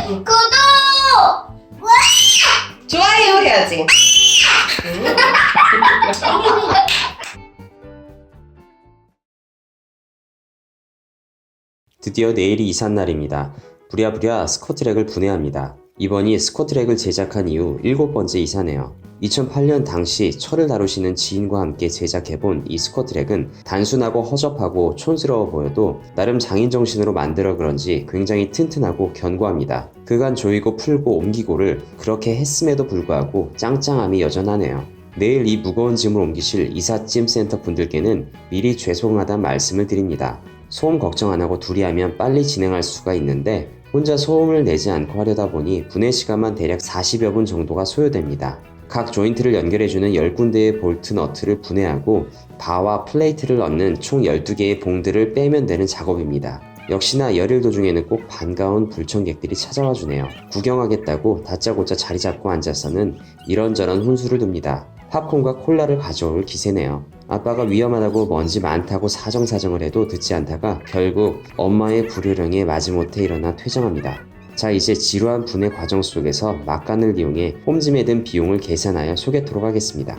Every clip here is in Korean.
구독! 좋아요 해야지. 드디어 내일이 이삿날입니다. 부랴부랴 스쿼트랙을 분해합니다. 이번이 스쿼트랙을 제작한 이후 7번째 이사네요. 2008년 당시 철을 다루시는 지인과 함께 제작해본 이 스쿼트랙은 단순하고 허접하고 촌스러워 보여도 나름 장인정신으로 만들어 그런지 굉장히 튼튼하고 견고합니다. 그간 조이고 풀고 옮기고를 그렇게 했음에도 불구하고 짱짱함이 여전하네요. 내일 이 무거운 짐을 옮기실 이삿짐 센터 분들께는 미리 죄송하다는 말씀을 드립니다. 소음 걱정 안 하고 둘이 하면 빨리 진행할 수가 있는데 혼자 소음을 내지 않고 하려다 보니 분해 시간만 대략 40여 분 정도가 소요됩니다. 각 조인트를 연결해주는 10군데의 볼트 너트를 분해하고 바와 플레이트를 넣는 총 12개의 봉들을 빼면 되는 작업입니다. 역시나 열일 도중에는 꼭 반가운 불청객들이 찾아와 주네요. 구경하겠다고 다짜고짜 자리 잡고 앉아서는 이런저런 혼수를 둡니다. 팝콘과 콜라를 가져올 기세네요. 아빠가 위험하다고 먼지 많다고 사정사정을 해도 듣지 않다가 결국 엄마의 불효령에 마지못해 일어나 퇴장합니다. 자, 이제 지루한 분해 과정 속에서 막간을 이용해 홈짐에 든 비용을 계산하여 소개토록 하겠습니다.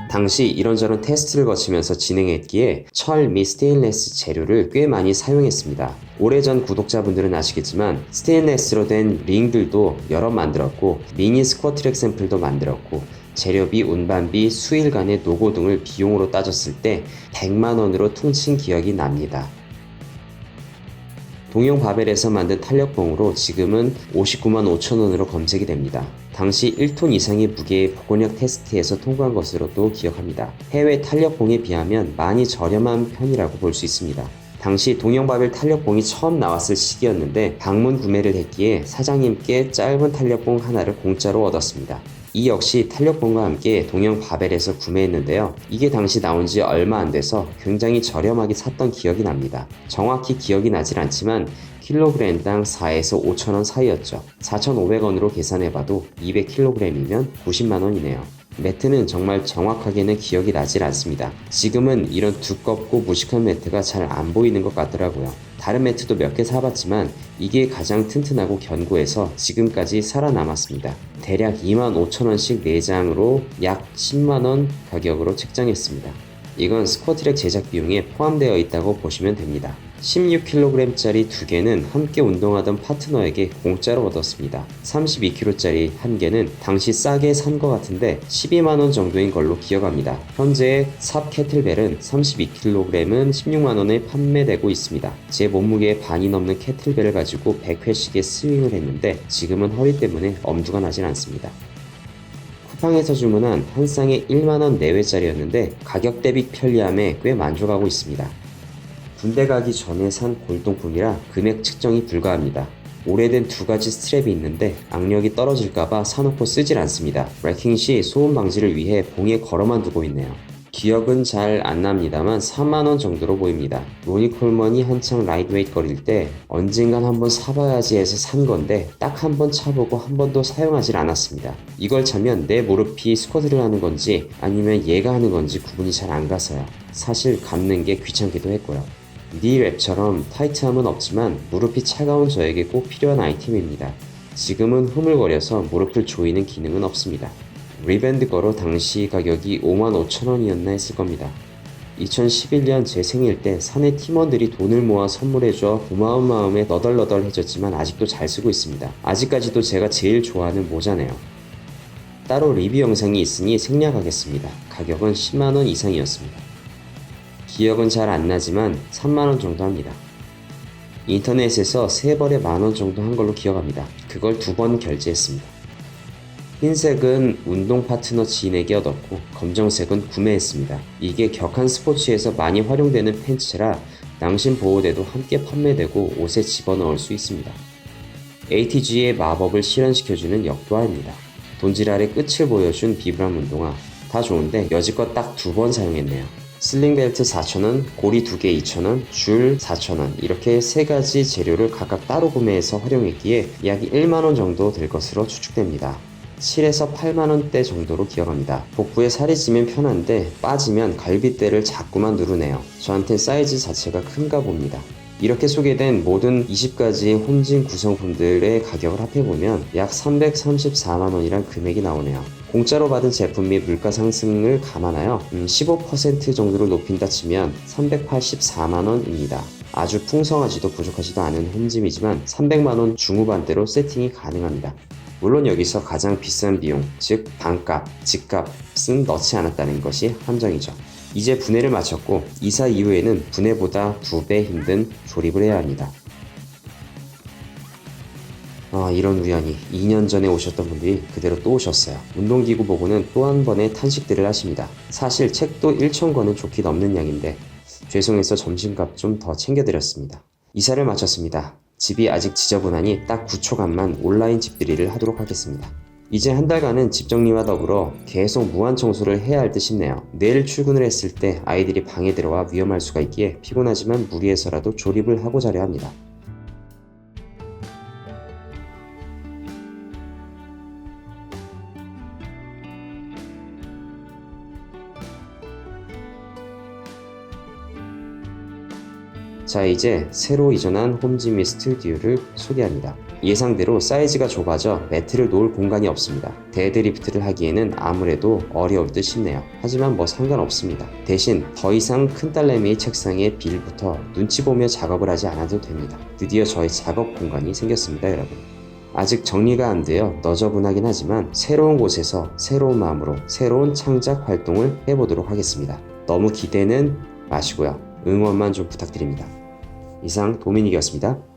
당시 이런저런 테스트를 거치면서 진행했기에 철 및 스테인레스 재료를 꽤 많이 사용했습니다. 오래전 구독자분들은 아시겠지만 스테인레스로 된 링들도 여러 만들었고 미니 스쿼트랙 샘플도 만들었고 재료비, 운반비, 수일간의 노고 등을 비용으로 따졌을 때 100만원으로 퉁친 기억이 납니다. 동용 바벨에서 만든 탄력봉으로 지금은 59만 5천원으로 검색이 됩니다. 당시 1톤 이상의 무게의 보건력 테스트에서 통과한 것으로도 기억합니다. 해외 탄력봉에 비하면 많이 저렴한 편이라고 볼 수 있습니다. 당시 동용 바벨 탄력봉이 처음 나왔을 시기였는데 방문 구매를 했기에 사장님께 짧은 탄력봉 하나를 공짜로 얻었습니다. 이 역시 탄력봉과 함께 동형 바벨에서 구매했는데요. 이게 당시 나온 지 얼마 안 돼서 굉장히 저렴하게 샀던 기억이 납니다. 정확히 기억이 나질 않지만 킬로그램당 4에서 5천원 사이였죠. 4,500원으로 계산해봐도 200kg이면 90만원이네요. 매트는 정말 정확하게는 기억이 나질 않습니다. 지금은 이런 두껍고 무식한 매트가 잘 안 보이는 것 같더라고요. 다른 매트도 몇 개 사봤지만 이게 가장 튼튼하고 견고해서 지금까지 살아남았습니다. 대략 25,000원씩 4장으로 약 10만원 가격으로 책정했습니다. 이건 스쿼트랙 제작 비용에 포함되어 있다고 보시면 됩니다. 16kg짜리 2개는 함께 운동하던 파트너에게 공짜로 얻었습니다. 32kg짜리 1개는 당시 싸게 산 것 같은데 12만원 정도인 걸로 기억합니다. 현재 삽 캐틀벨은 32kg은 16만원에 판매되고 있습니다. 제 몸무게의 반이 넘는 캐틀벨을 가지고 100회씩의 스윙을 했는데 지금은 허리 때문에 엄두가 나진 않습니다. 쿠팡에서 주문한 한 쌍에 1만원 내외짜리였는데 가격 대비 편리함에 꽤 만족하고 있습니다. 군대 가기 전에 산 골동품이라 금액 측정이 불가합니다. 오래된 2가지 스트랩이 있는데 악력이 떨어질까봐 사놓고 쓰질 않습니다. 레킹 시 소음 방지를 위해 봉에 걸어만 두고 있네요. 기억은 잘 안 납니다만 4만원 정도로 보입니다. 로니 콜먼이 한창 라이트웨이트 거릴 때 언젠간 한번 사봐야지 해서 산 건데 딱 한 번 차보고 한 번도 사용하질 않았습니다. 이걸 차면 내 무릎이 스쿼트를 하는 건지 아니면 얘가 하는 건지 구분이 잘 안 가서요. 사실 감는 게 귀찮기도 했고요. 니랩처럼 타이트함은 없지만 무릎이 차가운 저에게 꼭 필요한 아이템입니다. 지금은 흐물거려서 무릎을 조이는 기능은 없습니다. 리밴드 거로 당시 가격이 55,000원이었나 했을 겁니다. 2011년 제 생일 때 사내 팀원들이 돈을 모아 선물해줘 고마운 마음에 너덜너덜해졌지만 아직도 잘 쓰고 있습니다. 아직까지도 제가 제일 좋아하는 모자네요. 따로 리뷰 영상이 있으니 생략하겠습니다. 가격은 10만원 이상이었습니다. 기억은 잘 안 나지만 3만원 정도 합니다. 인터넷에서 3벌에 만원 정도 한 걸로 기억합니다. 그걸 2번 결제했습니다. 흰색은 운동 파트너 지인에게 얻었고 검정색은 구매했습니다. 이게 격한 스포츠에서 많이 활용되는 팬츠라 낭심 보호대도 함께 판매되고 옷에 집어넣을 수 있습니다. ATG의 마법을 실현시켜주는 역도화입니다. 돈지랄의 끝을 보여준 비브람 운동화 다 좋은데 여지껏 딱 2번 사용했네요. 슬링벨트 4,000원, 고리 2개 2,000원, 줄 4,000원 이렇게 3가지 재료를 각각 따로 구매해서 활용했기에 약 1만원 정도 될 것으로 추측됩니다. 7에서 8만원대 정도로 기억합니다. 복부에 살이 찌면 편한데 빠지면 갈비대를 자꾸만 누르네요. 저한테 사이즈 자체가 큰가 봅니다. 이렇게 소개된 모든 20가지 홈짐 구성품들의 가격을 합해보면 약 334만원이란 금액이 나오네요. 공짜로 받은 제품 및 물가 상승을 감안하여 15% 정도를 높인다 치면 384만원입니다. 아주 풍성하지도 부족하지도 않은 홈짐이지만 300만원 중후반대로 세팅이 가능합니다. 물론 여기서 가장 비싼 비용, 즉 반값, 집값은 넣지 않았다는 것이 함정이죠. 이제 분해를 마쳤고 이사 이후에는 분해보다 2배 힘든 조립을 해야 합니다. 이런 우연히 2년 전에 오셨던 분들이 그대로 또 오셨어요. 운동기구 보고는 또 한 번의 탄식들을 하십니다. 사실 책도 1,000권은 좋게 넘는 양인데 죄송해서 점심값 좀 더 챙겨드렸습니다. 이사를 마쳤습니다. 집이 아직 지저분하니 딱 9초간만 온라인 집들이를 하도록 하겠습니다. 이제 한 달간은 집 정리와 더불어 계속 무한 청소를 해야 할 듯 싶네요. 내일 출근을 했을 때 아이들이 방에 들어와 위험할 수가 있기에 피곤하지만 무리해서라도 조립을 하고 자려 합니다. 자, 이제 새로 이전한 홈짐 및 스튜디오를 소개합니다. 예상대로 사이즈가 좁아져 매트를 놓을 공간이 없습니다. 데드리프트를 하기에는 아무래도 어려울 듯 싶네요. 하지만 뭐 상관없습니다. 대신 더 이상 큰 딸내미 책상에 빌부터 눈치 보며 작업을 하지 않아도 됩니다. 드디어 저의 작업 공간이 생겼습니다, 여러분. 아직 정리가 안 되어 너저분하긴 하지만 새로운 곳에서 새로운 마음으로 새로운 창작 활동을 해보도록 하겠습니다. 너무 기대는 마시고요. 응원만 좀 부탁드립니다. 이상 도미닉이었습니다.